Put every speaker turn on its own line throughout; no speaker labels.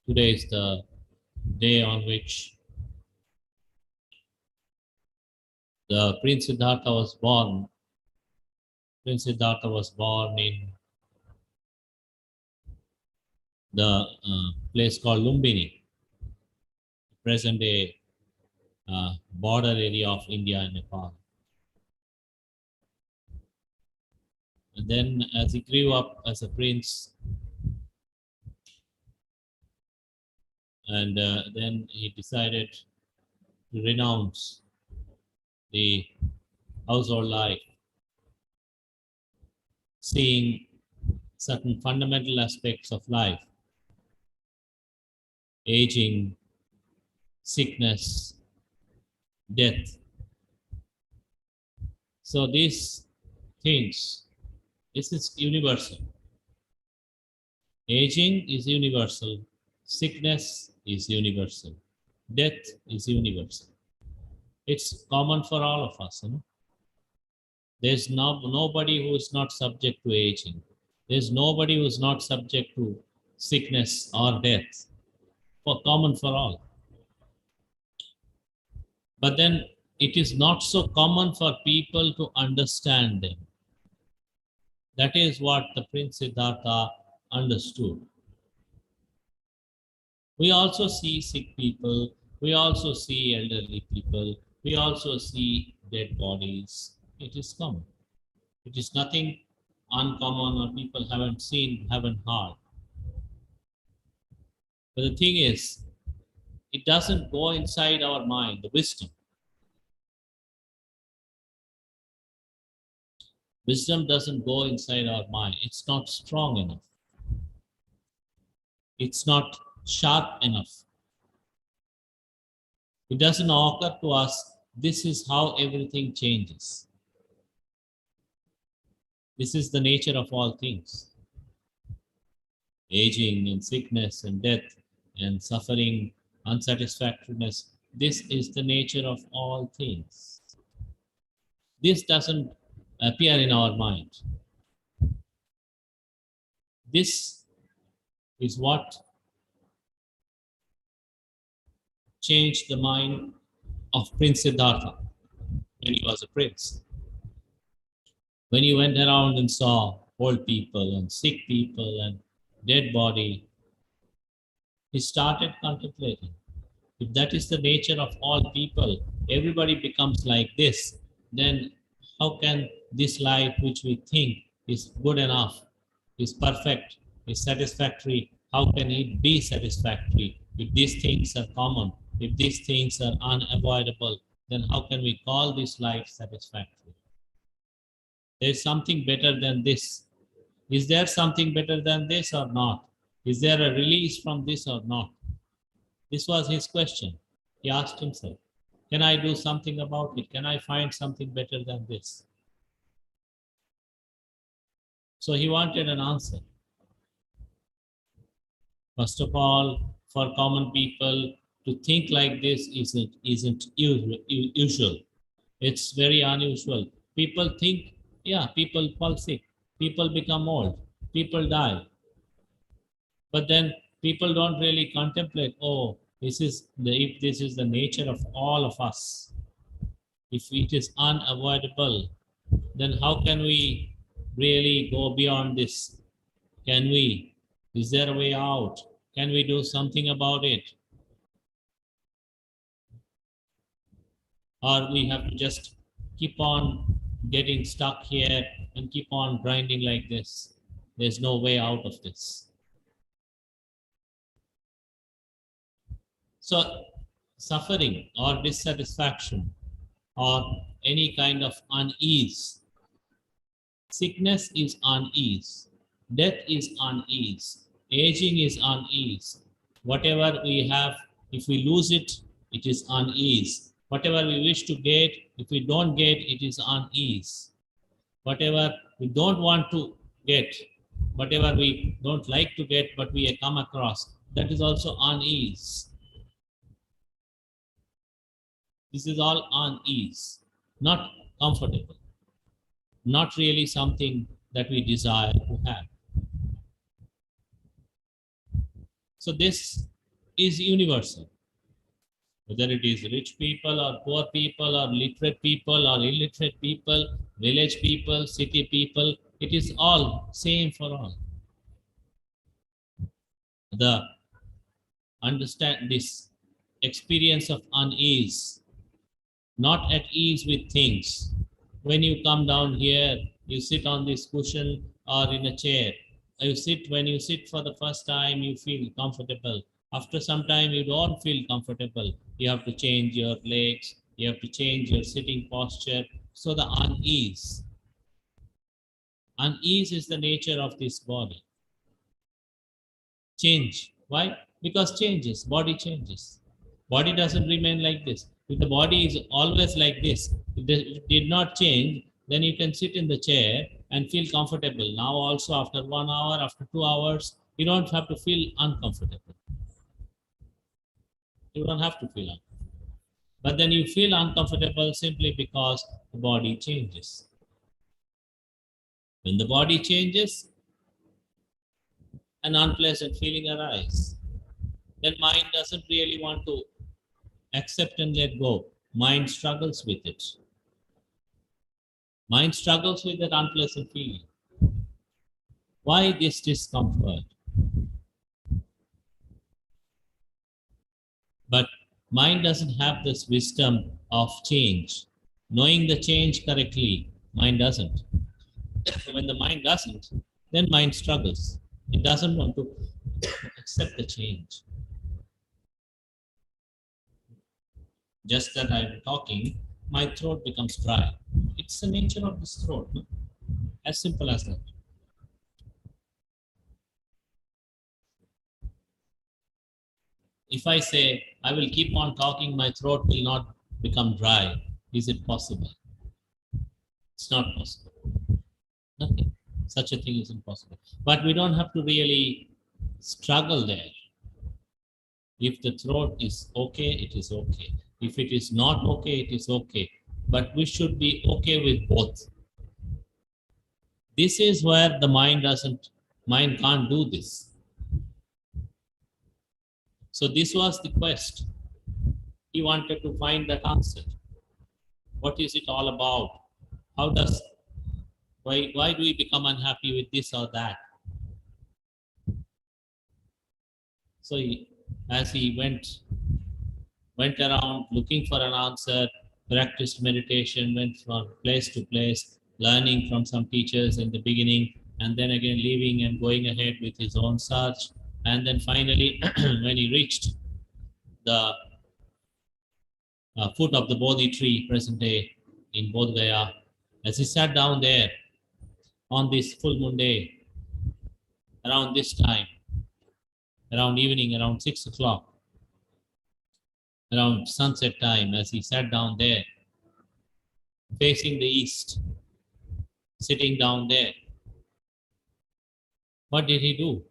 Today is the day on which the Prince Siddhartha was born. Prince Siddhartha was born in the place called Lumbini, present day border area of India and Nepal. And then as he grew up as a prince, and then he decided to renounce the household life, seeing certain fundamental aspects of life, aging, sickness, death. So these things, this is universal. Aging is universal, sickness is universal, death is universal. It's common for all of us. There's nobody who is not subject to aging. There's nobody who is not subject to sickness or death. Common for all. But then it is not so common for people to understand them. That is what the Prince Siddhartha understood. We also see sick people, we also see elderly people, we also see dead bodies. It is common. It is nothing uncommon or people haven't seen, haven't heard. But the thing is, it doesn't go inside our mind, the wisdom. Wisdom doesn't go inside our mind. It's not strong enough. It's not sharp enough. It doesn't occur to us, this is how everything changes. This is the nature of all things. Aging and sickness and death and suffering, unsatisfactoriness. This is the nature of all things. This doesn't appear in our mind. This is what changed the mind of Prince Siddhartha when he was a prince. When he went around and saw old people and sick people and dead body, he started contemplating. If that is the nature of all people, everybody becomes like this, then how can this life which we think is good enough, is perfect, is satisfactory, how can it be satisfactory? If these things are common, if these things are unavoidable, then how can we call this life satisfactory? There is something better than this. Is there something better than this or not? Is there a release from this or not? This was his question. He asked himself, can I do something about it? Can I find something better than this? So he wanted an answer. First of all, for common people to think like this isn't usual. It's very unusual. People think, yeah, people fall sick, people become old, people die. But then people don't really contemplate, oh, if this is the nature of all of us, if it is unavoidable, then how can we really go beyond this? Can we? Is there a way out? Can we do something about it? Or we have to just keep on getting stuck here and keep on grinding like this? There's no way out of this. So suffering or dissatisfaction or any kind of unease, sickness is unease, death is unease, aging is unease. Whatever we have, if we lose it, it is unease. Whatever we wish to get, if we don't get, it is unease. Whatever we don't want to get, whatever we don't like to get, but we come across, that is also unease. This is all unease, not comfortable, not really something that we desire to have. So this is universal. Whether it is rich people or poor people or literate people or illiterate people, village people, city people, it is all same for all. The understand this experience of unease, not at ease with things. When you come down here, you sit on this cushion or in a chair. When you sit for the first time, you feel comfortable. After some time, you don't feel comfortable. You have to change your legs, you have to change your sitting posture. So the unease. Unease is the nature of this body. Change. Why? Because changes, body changes. Body doesn't remain like this. If the body is always like this, if it did not change, then you can sit in the chair and feel comfortable. Now also after 1 hour, after 2 hours, you don't have to feel uncomfortable. You don't have to feel uncomfortable. But then you feel uncomfortable simply because the body changes. When the body changes, an unpleasant feeling arises. Then mind doesn't really want to accept and let go. Mind struggles with it. Mind struggles with that unpleasant feeling. Why this discomfort? But mind doesn't have this wisdom of change. Knowing the change correctly, mind doesn't. So when the mind doesn't, then mind struggles. It doesn't want to accept the change. Just that I'm talking, my throat becomes dry. It's the nature of this throat. No? As simple as that. If I say, I will keep on talking, my throat will not become dry. Is it possible? It's not possible. Nothing. Such a thing is impossible. But we don't have to really struggle there. If the throat is okay, it is okay. If it is not okay, it is okay. But we should be okay with both. This is where the mind can't do this. So this was the quest. He wanted to find that answer. What is it all about? Why do we become unhappy with this or that? So as he went around looking for an answer, practiced meditation, went from place to place, learning from some teachers in the beginning, and then again leaving and going ahead with his own search. And then finally, when he reached the foot of the Bodhi tree, present day in Bodh Gaya, as he sat down there on this full moon day, around this time, around evening, around 6 o'clock, around sunset time, as he sat down there, facing the east, sitting down there, what did he do?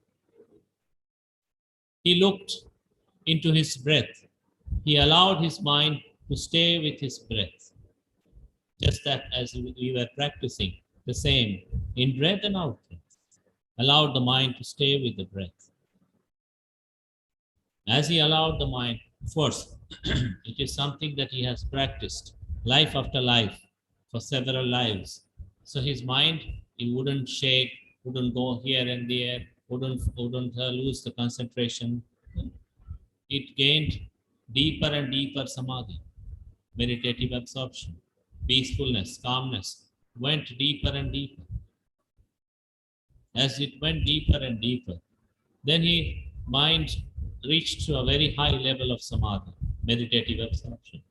He looked into his breath. He allowed his mind to stay with his breath. Just that as we were practicing, the same, in breath and out breath. Allowed the mind to stay with the breath. As he allowed the mind, of course, it is something that he has practiced life after life for several lives. So his mind, it wouldn't shake, wouldn't go here and there, wouldn't lose the concentration. It gained deeper and deeper samadhi, meditative absorption, peacefulness, calmness, went deeper and deeper. As it went deeper and deeper, then his mind reached to a very high level of samadhi, meditative absorption.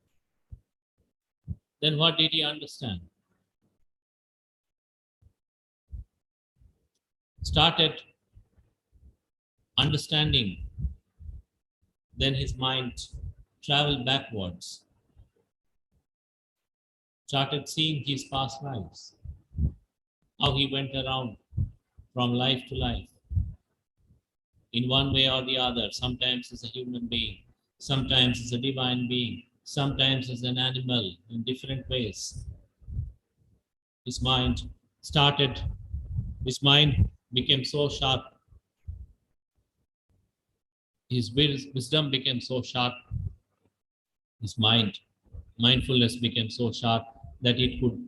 Then what did he understand? Started understanding. Then his mind traveled backwards, started seeing his past lives, how he went around from life to life, in one way or the other, sometimes as a human being, sometimes as a divine being, sometimes as an animal, in different ways. His mind became so sharp. his wisdom became so sharp, his mindfulness became so sharp that it could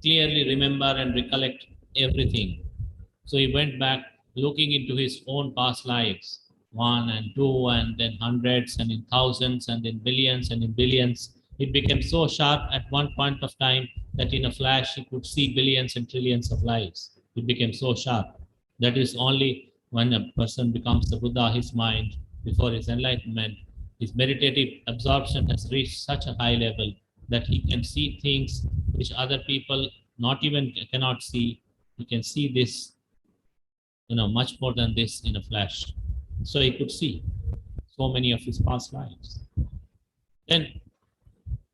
clearly remember and recollect everything. So he went back looking into his own past lives, one and two, and then hundreds, and in thousands, and in billions, and in billions. It became so sharp at one point of time that in a flash he could see billions and trillions of lives. It became so sharp. That is only when a person becomes the Buddha, his mind, before his enlightenment, his meditative absorption has reached such a high level that he can see things which other people not even cannot see. He can see this, much more than this in a flash. So he could see so many of his past lives. Then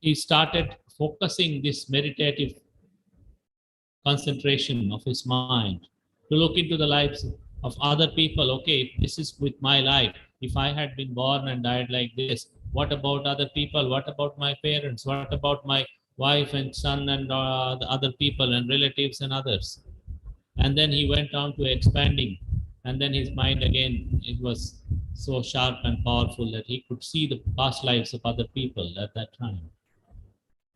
he started focusing this meditative concentration of his mind to look into the lives of other people. Okay, if this is with my life, if I had been born and died like this, what about other people? What about my parents? What about my wife and son and the other people and relatives and others? And then he went on to expanding, and then his mind again, it was so sharp and powerful that he could see the past lives of other people at that time.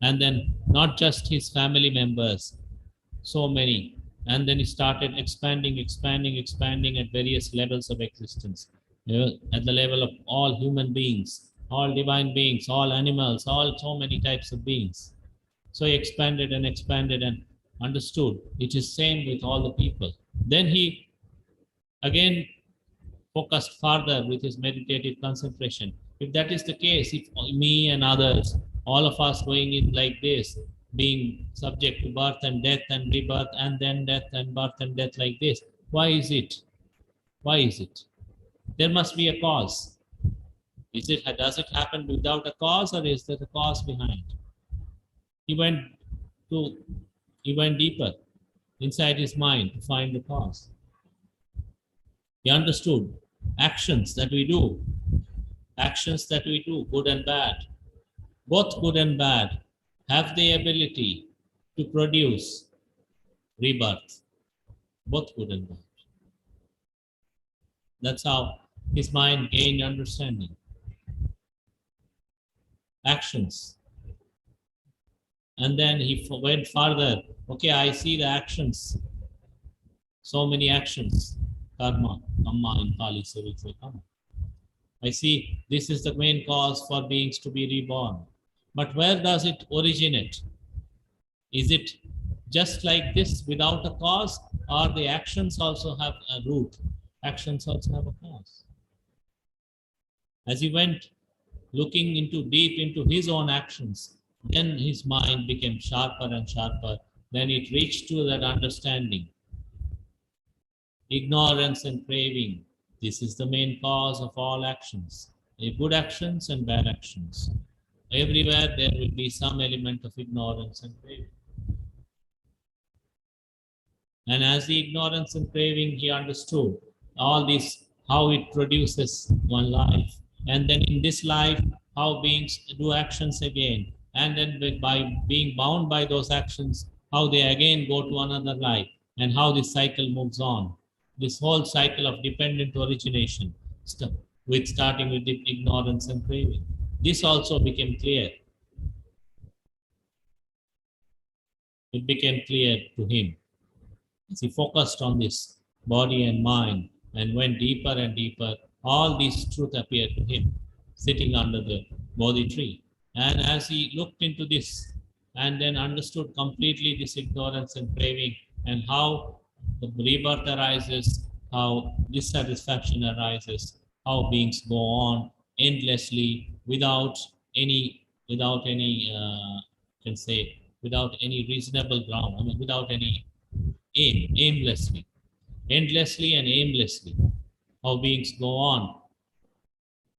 And then not just his family members, so many. And then he started expanding at various levels of existence. At the level of all human beings, all divine beings, all animals, all so many types of beings. So he expanded and understood it is same with all the people. Then he again focused further with his meditative concentration. If that is the case, if me and others, all of us going in like this, being subject to birth and death and rebirth and then death and birth and death like this, why is it? Why is it? There must be a cause. Does it happen without a cause, or is there a cause behind? He went to he went deeper inside his mind to find the cause. He understood actions that we do, good and bad, both good and bad, have the ability to produce rebirth, both good and bad. That's how his mind gained understanding. Actions. And then he went further. Okay, I see the actions. So many actions. Karma, Dhamma in Pali, so we say karma. I see this is the main cause for beings to be reborn. But where does it originate? Is it just like this without a cause, or the actions also have a root? Actions also have a cause. As he went looking deep into his own actions, then his mind became sharper and sharper. Then it reached to that understanding. Ignorance and craving. This is the main cause of all actions. Good actions and bad actions. Everywhere there will be some element of ignorance and craving. And as the ignorance and craving, he understood all this, how it produces one life. And then in this life, how beings do actions again. And then by being bound by those actions, how they again go to another life, and how this cycle moves on. This whole cycle of dependent origination, starting with the ignorance and craving. This also became clear. It became clear to him as he focused on this body and mind and went deeper and deeper. All these truth appeared to him, sitting under the Bodhi tree. And as he looked into this and then understood completely this ignorance and craving, and how the rebirth arises, how dissatisfaction arises, how beings go on endlessly can say, without any reasonable ground. I mean, without any aimlessly, endlessly and aimlessly, how beings go on,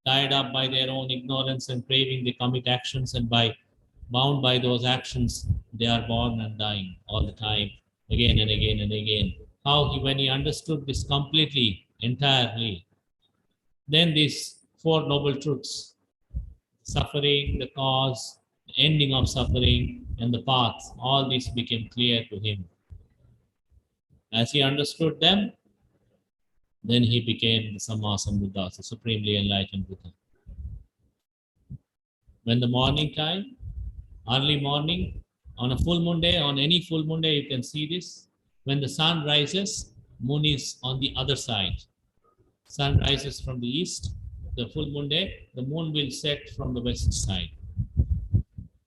tied up by their own ignorance and craving, they commit actions, and bound by those actions, they are born and dying all the time, again and again and again. When he understood this completely, entirely, then these four noble truths, suffering, the cause, the ending of suffering, and the path, all these became clear to him. As he understood them, Then he became the Sammasambuddha, the supremely enlightened Buddha. When the morning time, early morning, on a full moon day, on any full moon day, you can see this. When the sun rises, moon is on the other side. Sun rises from the east, the full moon day, the moon will set from the west side.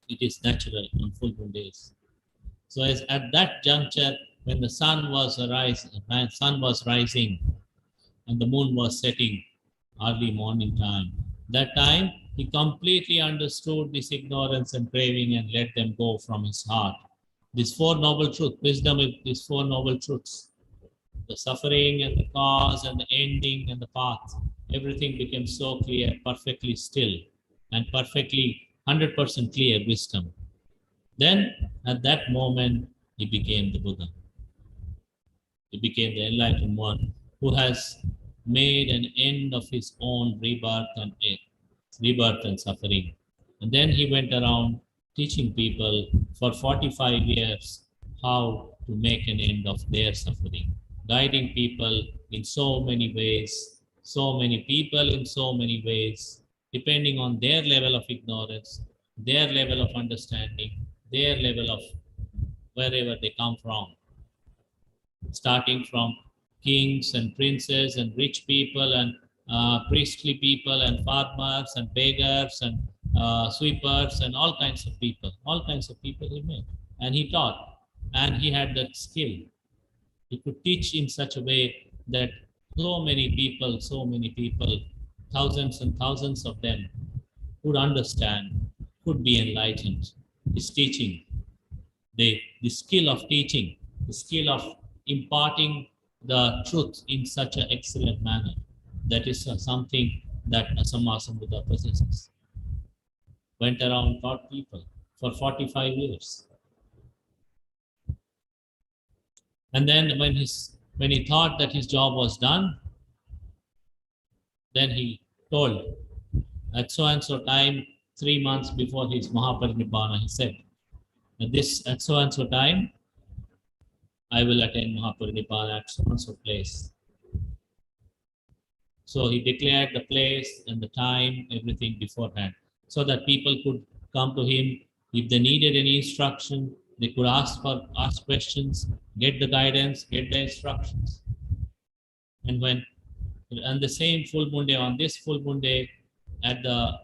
It is natural on full moon days. So as at that juncture, when the sun was rising and the moon was setting, early morning time, that time he completely understood this ignorance and craving and let them go from his heart. These four noble truths, wisdom is these four noble truths, the suffering and the cause and the ending and the path, everything became so clear, perfectly still and perfectly 100% clear wisdom. Then at that moment, he became the Buddha. He became the enlightened one who has made an end of his own rebirth and suffering. And then he went around teaching people for 45 years how to make an end of their suffering, guiding people in so many ways, so many people in so many ways, depending on their level of ignorance, their level of understanding, their level of wherever they come from, starting from kings and princes and rich people and priestly people and farmers and beggars and sweepers and all kinds of people he met. And he taught, and he had that skill. He could teach in such a way that so many people, thousands and thousands of them could understand, could be enlightened. His teaching, the skill of teaching, the skill of imparting the truth in such an excellent manner. That is something that a Sammasambuddha possesses. Went around, taught people for 45 years. And then when he thought that his job was done, then he told at so and so time, 3 months before his Mahaparinibbana, he said, at so and so time, I will attend Mahaparinibbana at so and so place. So he declared the place and the time, everything beforehand, so that people could come to him. If they needed any instruction, they could ask questions, get the guidance, get the instructions. And on the same full moon day, on this full moon day, at the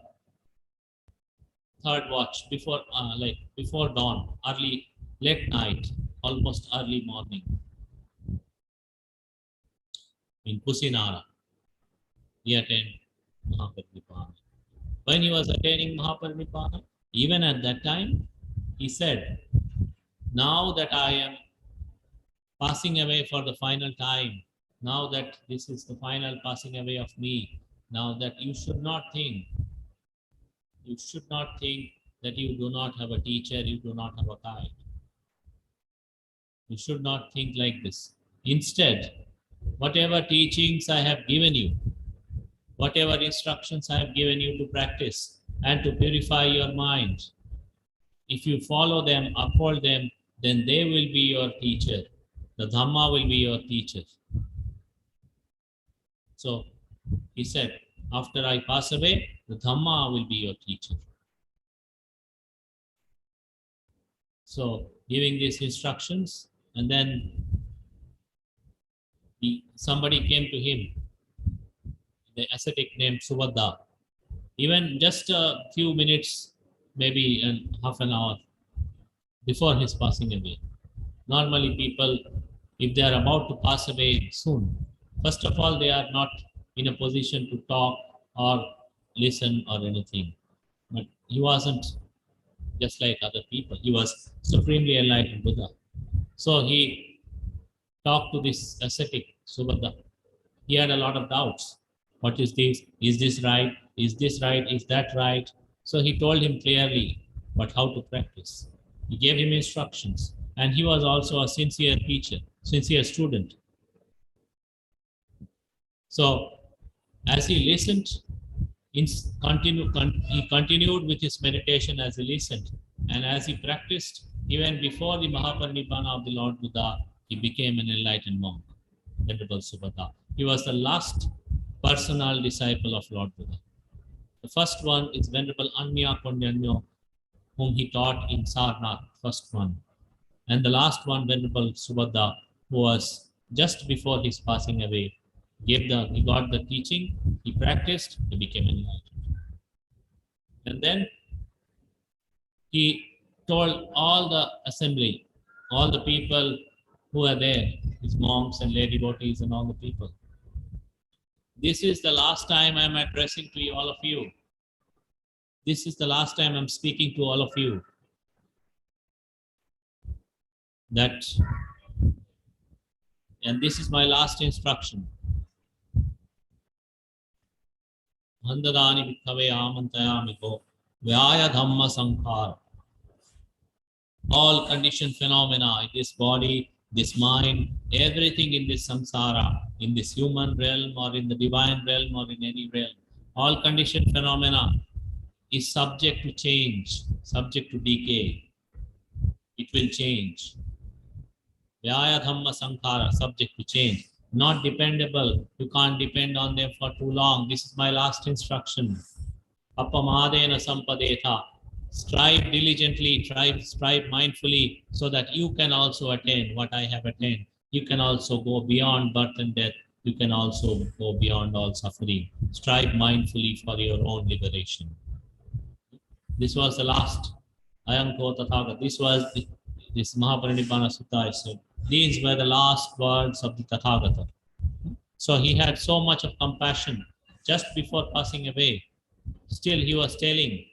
third watch, before dawn, late night, almost early morning, in Kusinara, he attained Mahaparinibbana. When he was attaining Mahaparinibbana, even at that time, he said, now that I am passing away for the final time, now that this is the final passing away of me, now that you should not think that you do not have a teacher, you do not have a guide. You should not think like this. Instead, whatever teachings I have given you, whatever instructions I have given you to practice and to purify your mind, if you follow them, uphold them, then they will be your teacher. The Dhamma will be your teacher. So he said, after I pass away, the Dhamma will be your teacher. So giving these instructions, and then somebody came to him, the ascetic named Subhadda, even just a few minutes, maybe half an hour before his passing away. Normally people, if they are about to pass away soon, first of all, they are not in a position to talk or listen or anything. But he wasn't just like other people. He was supremely enlightened Buddha. So he talked to this ascetic, Subhadda. He had a lot of doubts. What is this? Is this right? Is this right? Is that right? So he told him clearly but how to practice. He gave him instructions. And he was also a sincere teacher, sincere student. So as he listened, he continued with his meditation as he listened. And as he practiced, even before the Mahaparinibbana of the Lord Buddha, he became an enlightened monk, Venerable Subhadda. He was the last personal disciple of Lord Buddha. The first one is Venerable Anya Konyanyo, whom he taught in Sarnath, first one. And the last one, Venerable Subhadda, who was just before his passing away, he got the teaching, he practiced, he became enlightened. And then he told all the assembly, all the people who were there, his monks and lay devotees and all the people, this is the last time I'm addressing to you, all of you. This is the last time I'm speaking to all of you. And this is my last instruction. Handadani bhikkave amantayami ko vyaya dhamma sankhara. All conditioned phenomena in this body, this mind, everything in this samsara, in this human realm or in the divine realm or in any realm, all conditioned phenomena is subject to change, subject to decay. It will change. Vyaya dhamma sankhara, subject to change. Not dependable. You can't depend on them for too long. This is my last instruction. Appamadena sampadetha. Strive diligently, strive mindfully, so that you can also attain what I have attained. You can also go beyond birth and death. You can also go beyond all suffering. Strive mindfully for your own liberation. This was the last. Ayanko Tathagat. This was this Mahaparinibbana Sutta I said. These were the last words of the Tathagata. So he had so much of compassion just before passing away. Still he was telling,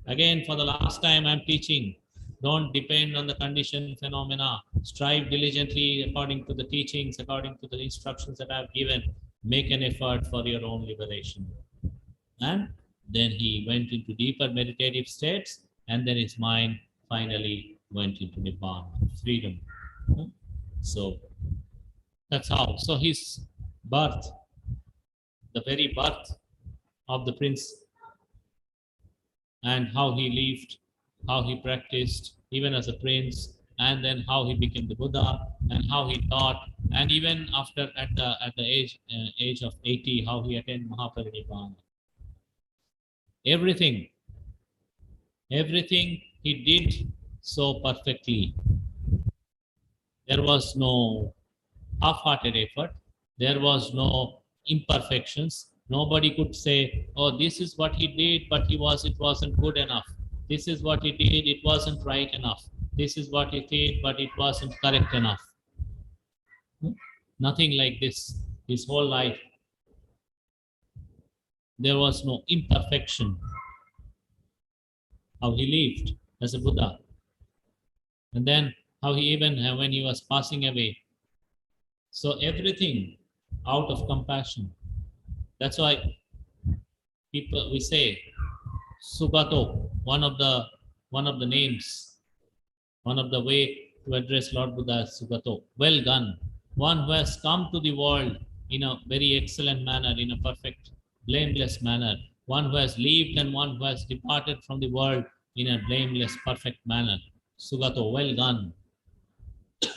again for the last time I'm teaching, don't depend on the conditioned phenomena. Strive diligently according to the teachings, according to the instructions that I've given. Make an effort for your own liberation. And then he went into deeper meditative states, and then his mind finally went into Nibbana, freedom. So that's how. So his birth, the very birth of the prince, and how he lived, how he practiced, even as a prince, and then how he became the Buddha, and how he taught, and even after at the age of 80, how he attained Mahaparinibbana. Everything he did so perfectly. There was no half-hearted effort. There was no imperfections. Nobody could say, oh, this is what he did, but it wasn't good enough. This is what he did, it wasn't right enough. This is what he did, but it wasn't correct enough. Nothing like this. His whole life, there was no imperfection. How he lived as a Buddha. And then how he even, when he was passing away. So everything out of compassion. That's why we say Sugato, one of the names, one of the way to address Lord Buddha as Sugato. Well done. One who has come to the world in a very excellent manner, in a perfect, blameless manner. One who has lived and one who has departed from the world in a blameless, perfect manner. Sugato, well done.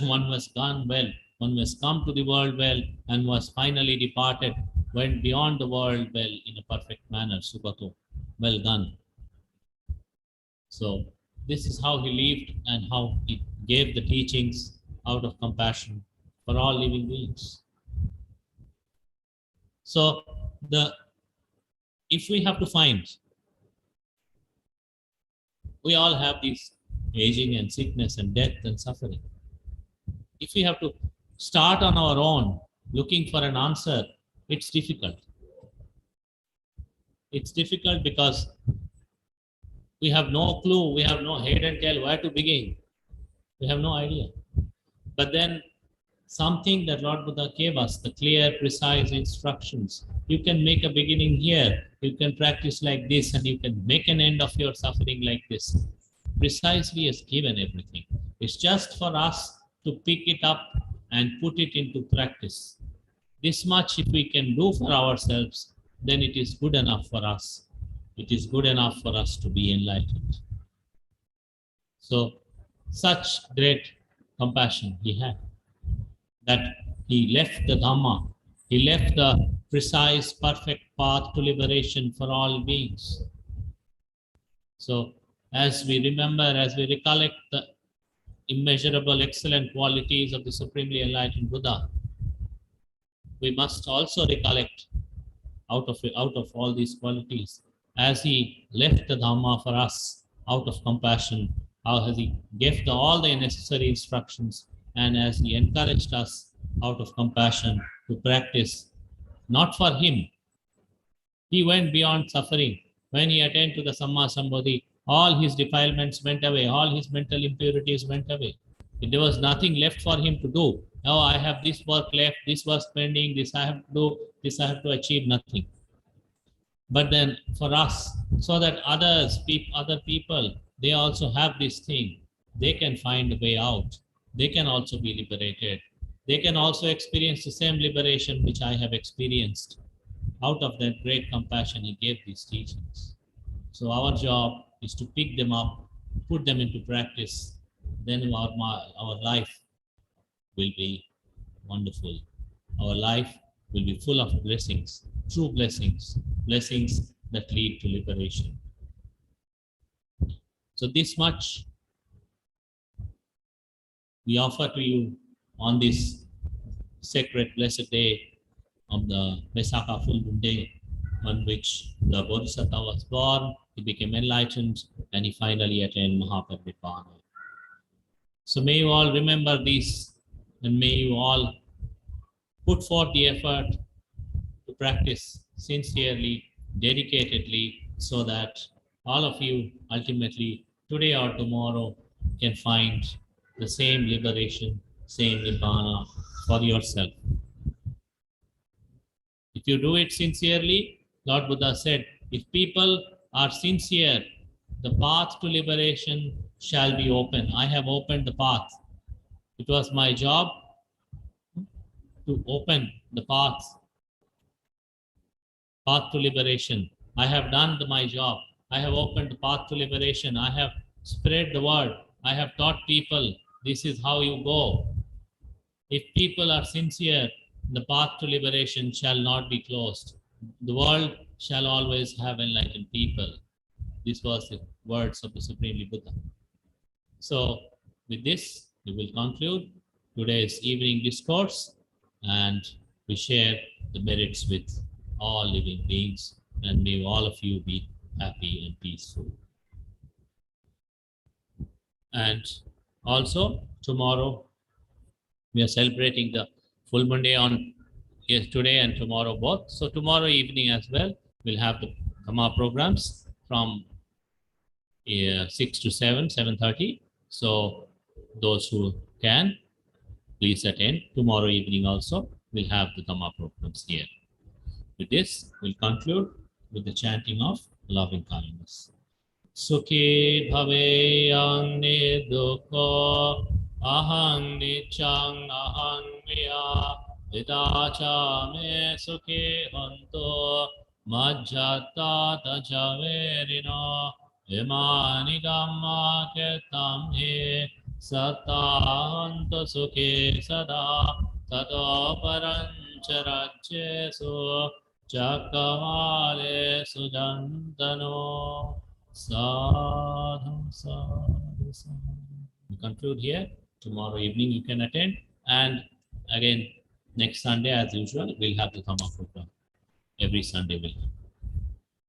One who has gone well, one who has come to the world well, and was finally departed, went beyond the world well in a perfect manner. Sugato, well done. So this is how he lived and how he gave the teachings out of compassion for all living beings. So if we have to find, we all have these aging and sickness and death and suffering. If we have to start on our own looking for an answer, it's difficult. It's difficult because we have no clue, we have no head and tail where to begin. We have no idea. But then something that Lord Buddha gave us, the clear, precise instructions. You can make a beginning here, you can practice like this, and you can make an end of your suffering like this. Precisely has given everything. It's just for us to pick it up and put it into practice. This much if we can do for ourselves, then it is good enough for us. It is good enough for us to be enlightened. So such great compassion he had, that he left the Dhamma He left the precise, perfect path to liberation for all beings. So, as we remember, as we recollect the immeasurable, excellent qualities of the Supremely Enlightened Buddha, we must also recollect out of all these qualities, as he left the Dhamma for us out of compassion, how has he gave all the necessary instructions, and as he encouraged us out of compassion to practice, not for him. He went beyond suffering. When he attained to the Samma Sambodhi, all his defilements went away, all his mental impurities went away. There was nothing left for him to do. Now I have this work left, this was pending, this I have to do, this I have to achieve, nothing. But then for us, so that other people, they also have this thing, they can find a way out. They can also be liberated. They can also experience the same liberation which I have experienced. Out of that great compassion, he gave these teachings. So our job is to pick them up, put them into practice. Then our life will be wonderful. Our life will be full of blessings, true blessings, blessings that lead to liberation. So this much we offer to you on this sacred, blessed day of the Vaisakha full moon day, on which the Bodhisattva was born, he became enlightened, and he finally attained Mahabodhi. So may you all remember this, and may you all put forth the effort to practice sincerely, dedicatedly, so that all of you ultimately, today or tomorrow, can find the same liberation, same Nibbana for yourself. If you do it sincerely, Lord Buddha said, if people are sincere, the path to liberation shall be open. I have opened the path. It was my job to open the path to liberation. I have done my job. I have opened the path to liberation. I have spread the word. I have taught people this is how you go. If people are sincere, the path to liberation shall not be closed. The world shall always have enlightened people. This was the words of the Supreme Buddha. So with this, we will conclude today's evening discourse, and we share the merits with all living beings, and may all of you be happy and peaceful. And also tomorrow we are celebrating the full moon day on today and tomorrow both. So tomorrow evening as well, we'll have the Dhamma programs from 6 to 7, 7:30. So those who can, please attend. Tomorrow evening also, we'll have the Dhamma programs here. With this, we'll conclude with the chanting of loving kindness. Sukhi bhave yang dukho ahang nichang ahang miya vidacha me sukhi hanto majjata tajaverino imani dhamma ketam he sattanta sukhi sada tato parancarajyesu Chakavale Sujantano Sadhu Sadhu Sadhu. We conclude here. Tomorrow evening you can attend, and again next Sunday as usual we'll have the Dhamma program. Every Sunday we'll have.